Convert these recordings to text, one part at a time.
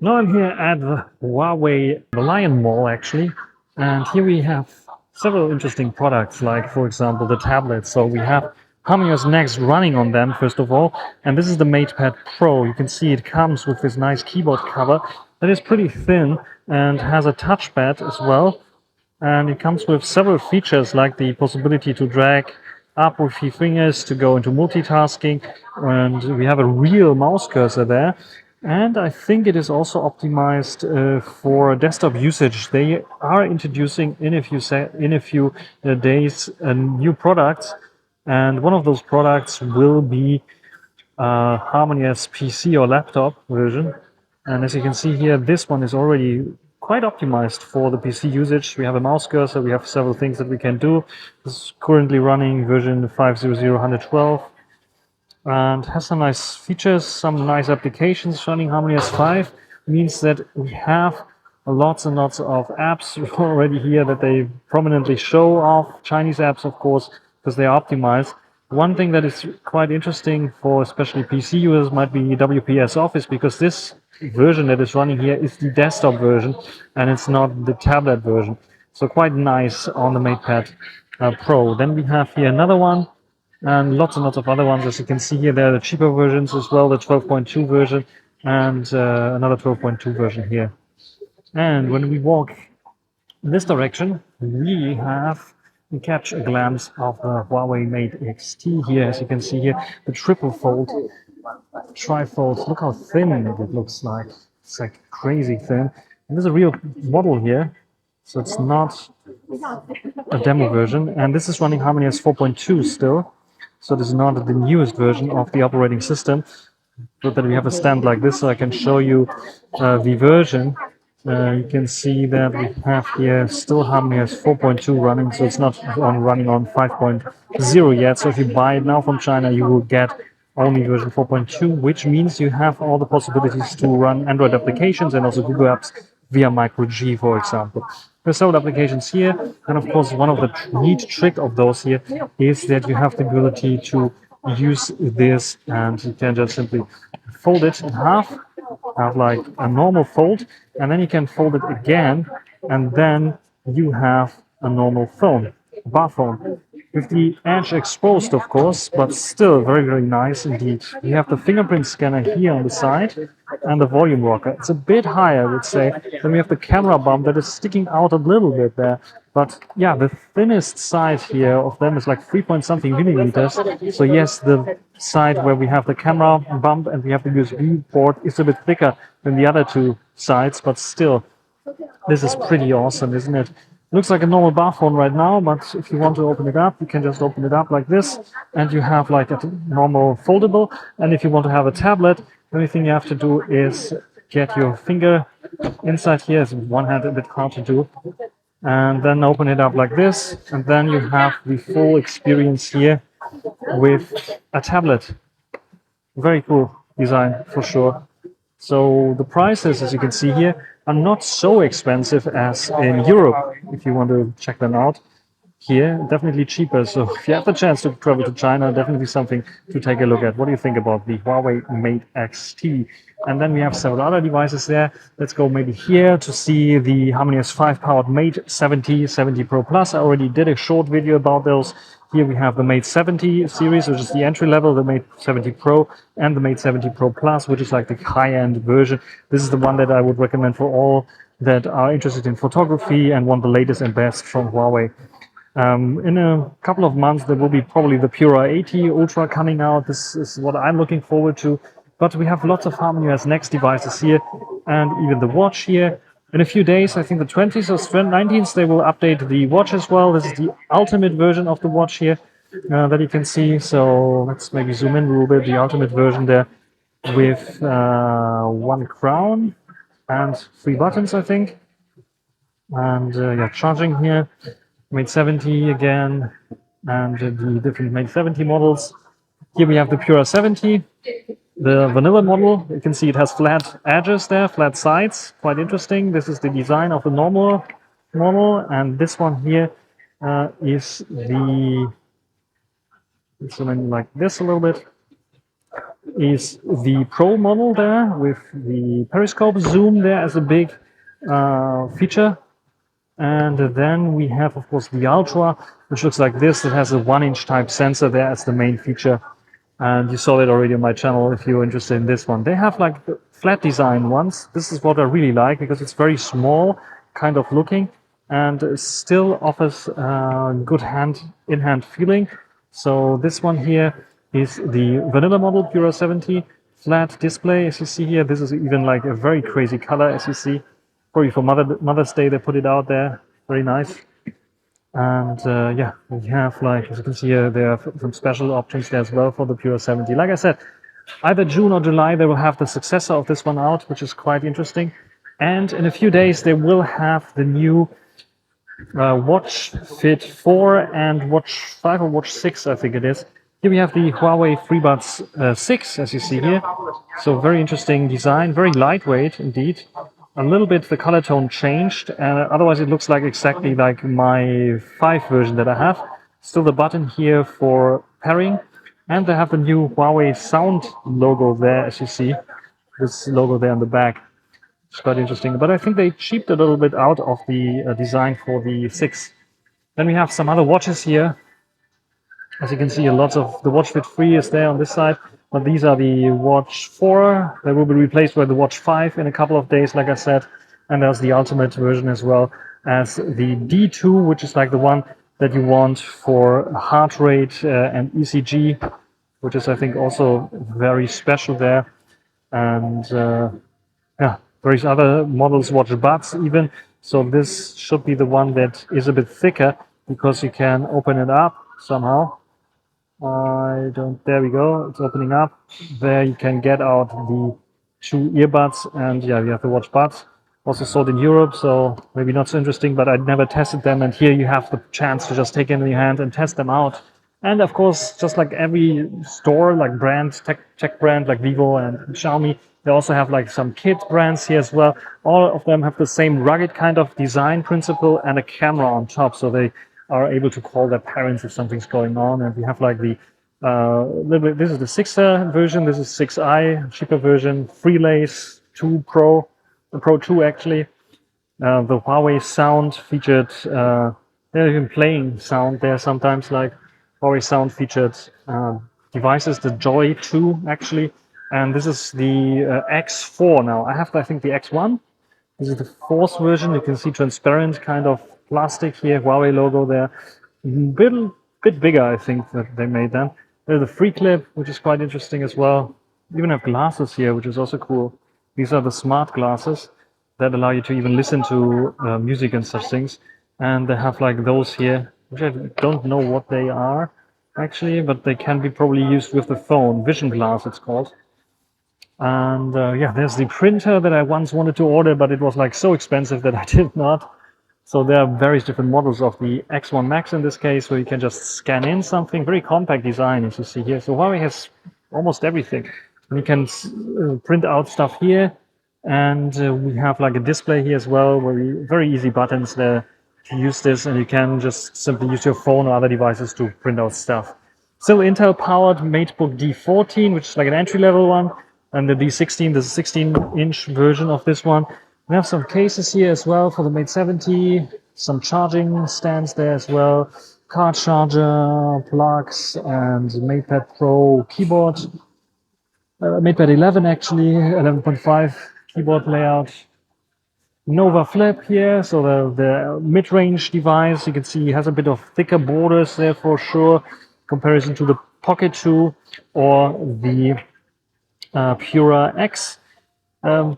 Now I'm here at the Huawei the Lion Mall actually, and here we have several interesting products, like for example the tablets. So we have HarmonyOS Next running on them first of all, and this is the MatePad Pro. You can see it comes with this nice keyboard cover that is pretty thin and has a touchpad as well. And it comes with several features like the possibility to drag up with your fingers to go into multitasking, and we have a real mouse cursor there. And I think it is also optimized for desktop usage. They are introducing in a few days new products, and one of those products will be HarmonyOS PC or laptop version. And as you can see here, this one is already quite optimized for the PC usage. We have a mouse cursor, we have several things that we can do. This is currently running version 5.0.112 and has some nice features, some nice applications. Running HarmonyOS 5 means that we have lots and lots of apps already here that they prominently show off. Chinese apps, of course, because they are optimized. One thing that is quite interesting for especially PC users might be WPS Office, because this version that is running here is the desktop version and it's not the tablet version. So quite nice on the MatePad Pro. Then we have here another one and lots of other ones. As you can see here, there are the cheaper versions as well, the 12.2 version and another 12.2 version here. And when we walk in this direction, we catch a glimpse of the Huawei Mate X5 here. As you can see here, the triple fold, trifold. Look how thin it looks like. It's like crazy thin. And there's a real model here, so it's not a demo version. And this is running HarmonyOS 4.2 still, so this is not the newest version of the operating system. But then we have a stand like this, so I can show you the version. You can see that we have here still HarmonyOS 4.2 running, so it's not running on 5.0 yet. So if you buy it now from China, you will get only version 4.2, which means you have all the possibilities to run Android applications and also Google Apps via Micro G, for example. There's several applications here, and of course, one of the neat trick of those here is that you have the ability to use this, and you can just simply fold it in half, have like a normal fold, and then you can fold it again, and then you have a normal phone, bar phone, with the edge exposed, of course, but still very nice indeed. We have the fingerprint scanner here on the side and the volume rocker. It's a bit higher, I would say. Then we have the camera bump that is sticking out a little bit there. But yeah, the thinnest side here of them is like 3 point something millimeters. So yes, the side where we have the camera bump and we have the USB port is a bit thicker than the other two sides, but still, this is pretty awesome, isn't it? Looks like a normal bar phone right now, but if you want to open it up, you can just open it up like this, and you have like a normal foldable. And if you want to have a tablet, the only thing you have to do is get your finger inside here. It's one hand a bit hard to do, and then open it up like this, and then you have the full experience here with a tablet. Very cool design for sure. So the prices, as you can see here, are not so expensive as in Europe. If you want to check them out here, definitely cheaper. So if you have the chance to travel to China, definitely something to take a look at. What do you think about the Huawei Mate X5? And then we have several other devices there. Let's go maybe here to see the HarmonyOS 5 powered Mate 70, 70 Pro Plus. I already did a short video about those. Here we have the Mate 70 series, which is the entry level, the Mate 70 Pro, and the Mate 70 Pro Plus, which is like the high-end version. This is the one that I would recommend for all that are interested in photography and want the latest and best from Huawei. In a couple of months, there will be probably the Pura 80 Ultra coming out. This is what I'm looking forward to. But we have lots of HarmonyOS Next devices here, and even the watch here. In a few days, I think the 20th or 19th, they will update the watch as well. This is the ultimate version of the watch here that you can see. So let's maybe zoom in a little bit. The ultimate version there with one crown and 3 buttons, I think. And yeah, charging here. Mate 70 again, and the different Mate 70 models. Here we have the Pura 70. The vanilla model, you can see it has flat edges there, flat sides, quite interesting. This is the design of the normal model, and this one here is the, zoom in like this a little bit. is the Pro model there with the periscope zoom there as a big feature. And then we have, of course, the Ultra, which looks like this. It has a 1-inch type sensor there as the main feature. And you saw it already on my channel if you're interested in this one. They have like the flat design ones. This is what I really like because it's very small kind of looking and still offers good in-hand feeling. So this one here is the vanilla model, Pura 70, flat display as you see here. This is even like a very crazy color as you see. Probably for Mother's Day they put it out there. Very nice. And yeah, we have, like, as you can see here, there are some special options there as well for the Pura 70. Like I said, either June or July they will have the successor of this one out, which is quite interesting. And in a few days they will have the new Watch Fit 4 and Watch 5 or Watch 6, I think it is. Here we have the Huawei FreeBuds 6, as you see here. So very interesting design, very lightweight indeed. A little bit the color tone changed, otherwise it looks like exactly like my 5 version that I have. Still the button here for pairing, and they have the new Huawei Sound logo there, as you see. This logo there on the back. It's quite interesting, but I think they cheaped a little bit out of the design for the 6. Then we have some other watches here. As you can see, lots of the Watch Fit 3 is there on this side, but these are the Watch 4. They will be replaced by the Watch 5 in a couple of days, like I said. And there's the ultimate version as well as the D2, which is like the one that you want for heart rate and ECG, which is, I think, also very special there. And yeah, various other models, Watch Buds even. So this should be the one that is a bit thicker because you can open it up somehow. There we go, it's opening up. There you can get out the 2 earbuds, and yeah, you have the Watch Buds. Also sold in Europe, so maybe not so interesting, but I'd never tested them, and here you have the chance to just take them in your hand and test them out. And of course, just like every store, like brand, tech brand like Vivo and Xiaomi, they also have like some kit brands here as well. All of them have the same rugged kind of design principle and a camera on top, so they are able to call their parents if something's going on. And we have like the this is the 6er version, this is 6i, cheaper version, Freelace 2 Pro, the Pro 2 actually. The Huawei Sound featured, they're even playing sound there sometimes, like Huawei Sound featured devices, the Joy 2 actually. And this is the X4 now. I have, I think, the X1. This is the 4th version. You can see transparent kind of plastic here, Huawei logo there. Bit bigger, I think, that they made them. There's the free clip, which is quite interesting as well. Even have glasses here, which is also cool. These are the smart glasses that allow you to even listen to music and such things. And they have like those here, which I don't know what they are actually, but they can be probably used with the phone. Vision glass, it's called. And yeah, there's the printer that I once wanted to order, but it was like so expensive that I did not. So there are various different models of the X1 Max in this case, where you can just scan in something. Very compact design, as you see here. So Huawei has almost everything. And you can print out stuff here, and we have like a display here as well, where very easy buttons there to use this, and you can just simply use your phone or other devices to print out stuff. Still Intel-powered MateBook D14, which is like an entry-level one, and the D16, the 16-inch version of this one. We have some cases here as well for the Mate 70, some charging stands there as well, car charger, plugs, and MatePad Pro keyboard. MatePad 11 actually, 11.5 keyboard layout. Nova Flip here, so the mid-range device, you can see has a bit of thicker borders there for sure, comparison to the Pocket 2 or the Pura X.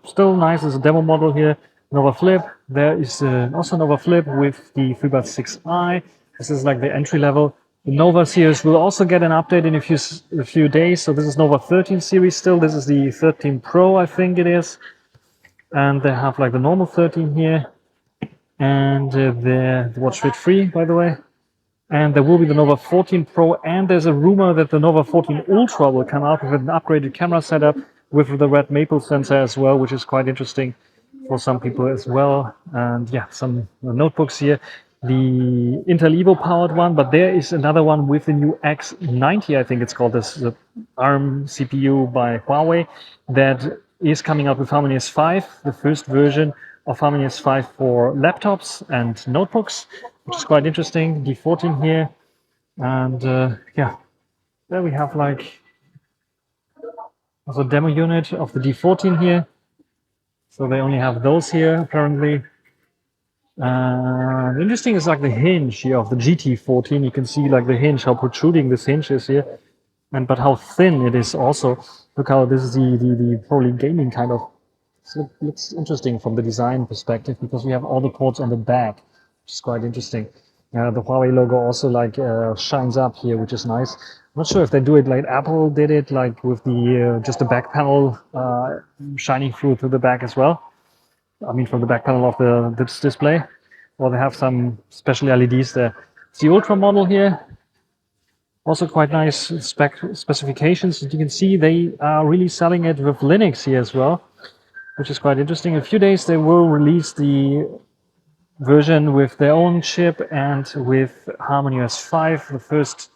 Still nice as a demo model here. Nova Flip. There is also Nova Flip with the FreeBuds 6i. This is like the entry level. The Nova series will also get an update in a few days. So this is Nova 13 series still. This is the 13 Pro, I think it is. And they have like the normal 13 here. And the Watch Fit 3, by the way. And there will be the Nova 14 Pro. And there's a rumor that the Nova 14 Ultra will come out with an upgraded camera setup with the red maple sensor as well, which is quite interesting for some people as well. And yeah, some notebooks here. the Intel Evo powered one, but there is another one with the new X90, I think it's called, this ARM CPU by Huawei, that is coming out with Harmony S5, the first version of Harmony S5 for laptops and notebooks, which is quite interesting. D14 here, and yeah, there we have like also a demo unit of the D14 here. So they only have those here apparently. Interesting is like the hinge here of the GT14. You can see like the hinge, how protruding this hinge is here, and but how thin it is also. Look how this is the probably gaming kind of. So it looks interesting from the design perspective because we have all the ports on the back, which is quite interesting. The Huawei logo also like shines up here, which is nice. I'm not sure if they do it like Apple did it, like with the just the back panel shining through to the back as well. I mean, from the back panel of this display, or they have some special LEDs there. It's the Ultra model here. Also quite nice specifications. As you can see, they are really selling it with Linux here as well, which is quite interesting. In a few days, they will release the version with their own chip and with Harmony S5. The first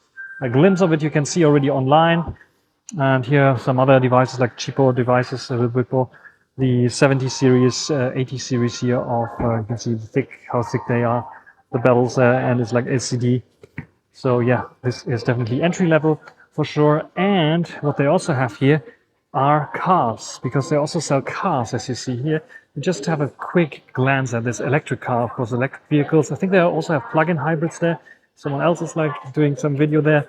glimpse of it you can see already online. And here are some other devices, like cheaper devices, a little bit more. The 70 series, 80 series here of, you can see how thick they are, the bevels, and it's like LCD. So yeah, this is definitely entry level for sure. And what they also have here are cars, because they also sell cars, as you see here. You just have a quick glance at this electric car, of course, electric vehicles. I think they also have plug-in hybrids there. Someone else is like doing some video there.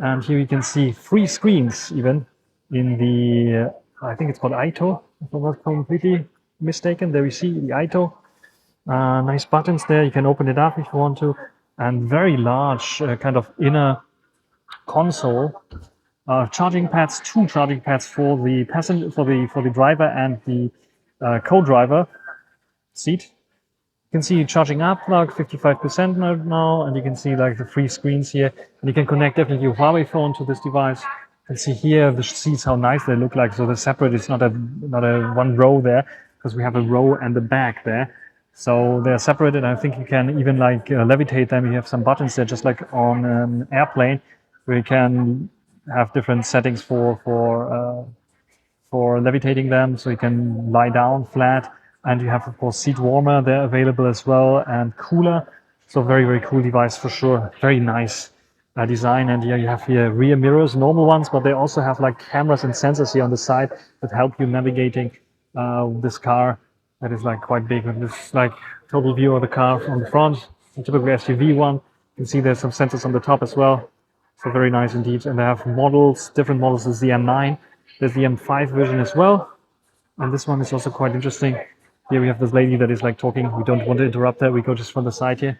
And here you can see 3 screens even in the, I think it's called Ito, if I'm not completely mistaken. There we see the Ito. Nice buttons there. You can open it up if you want to. And very large kind of inner console. Charging pads, 2 charging pads for the passenger, for the driver and the co-driver seat. You can see charging up like 55% now, and you can see like the 3 screens here. And you can connect definitely your Huawei phone to this device. You can see here the seats, how nice they look like. So they're separate. It's not a one row there, because we have a row and the back there. So they're separated. I think you can even like levitate them. You have some buttons there, just like on an airplane, where you can have different settings for levitating them. So you can lie down flat, and you have of course seat warmer there available as well, and cooler. So very, very cool device for sure. Very nice design. And yeah, you have here rear mirrors, normal ones, but they also have like cameras and sensors here on the side that help you navigating this car. That is like quite big. And this is like total view of the car from the front. A typical SUV one. You can see there's some sensors on the top as well. So very nice indeed. And they have models, different models. There's the M9. There's the M5 version as well. And this one is also quite interesting. Here we have this lady that is like talking. We don't want to interrupt her. We go just from the side here.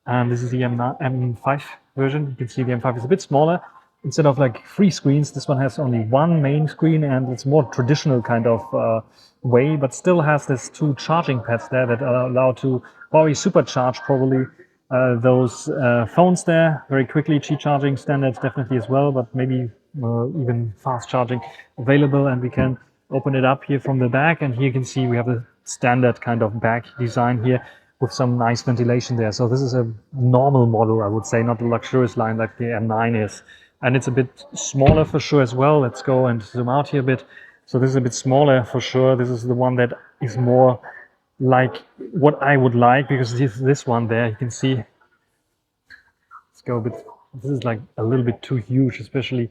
And this is the M5 version. You can see the M5 is a bit smaller. Instead of like 3 screens, this one has only 1 main screen, and it's more traditional kind of way, but still has this 2 charging pads there that allow to Huawei supercharge probably those phones there very quickly. Qi charging standards definitely as well, but maybe even fast charging available. And we can open it up here from the back, and here you can see we have a standard kind of back design here with some nice ventilation there. So this is a normal model, I would say, not the luxurious line like the M9 is. And it's a bit smaller for sure as well. Let's go and zoom out here a bit. So this is a bit smaller for sure. This is the one that is more like what I would like, because this one there, you can see, let's go a bit, this is like a little bit too huge, especially,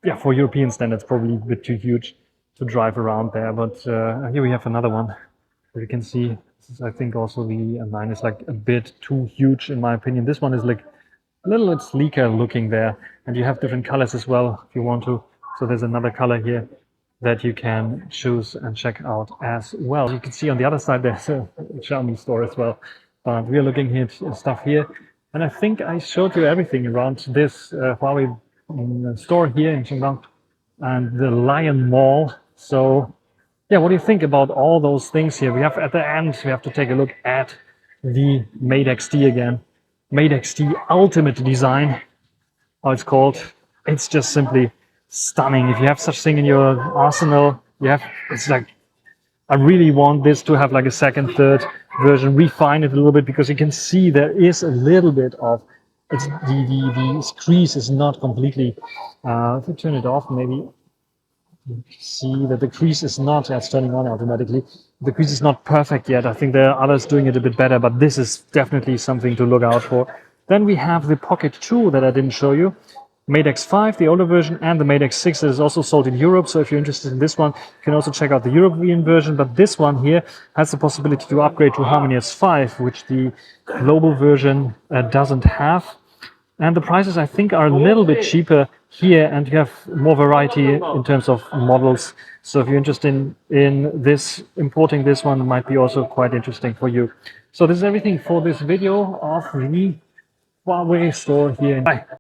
yeah, for European standards, probably a bit too huge to drive around there. But here we have another one where you can see, this is, I think also the M9 is like a bit too huge in my opinion. This one is like a little bit sleeker looking there, and you have different colors as well if you want to. So there's another color here that you can choose and check out as well. You can see on the other side there's a Xiaomi store as well. But we're looking here at stuff here, and I think I showed you everything around this Huawei store here in Qingdao and the Lion Mall. So yeah, what do you think about all those things here? We have at the end, we have to take a look at the Mate XT again. Mate XT Ultimate Design, how it's called. It's just simply stunning. If you have such thing in your arsenal, it's like, I really want this to have like a second, third version, refine it a little bit, because you can see there is a little bit of the crease is not completely. If you turn it off, maybe see that the crease is not, it's turning on automatically. The crease is not perfect yet. I think there are others doing it a bit better, but this is definitely something to look out for. Then we have the Pocket 2 that I didn't show you. Mate X5, the older version, and the Mate X6 that is also sold in Europe. So if you're interested in this one, you can also check out the European version. But this one here has the possibility to upgrade to Harmony S5, which the global version doesn't have. And the prices, I think, are a little bit cheaper here, and you have more variety in terms of models. So if you're interested in this, importing this one might be also quite interesting for you. So this is everything for this video of the Huawei store here. Bye.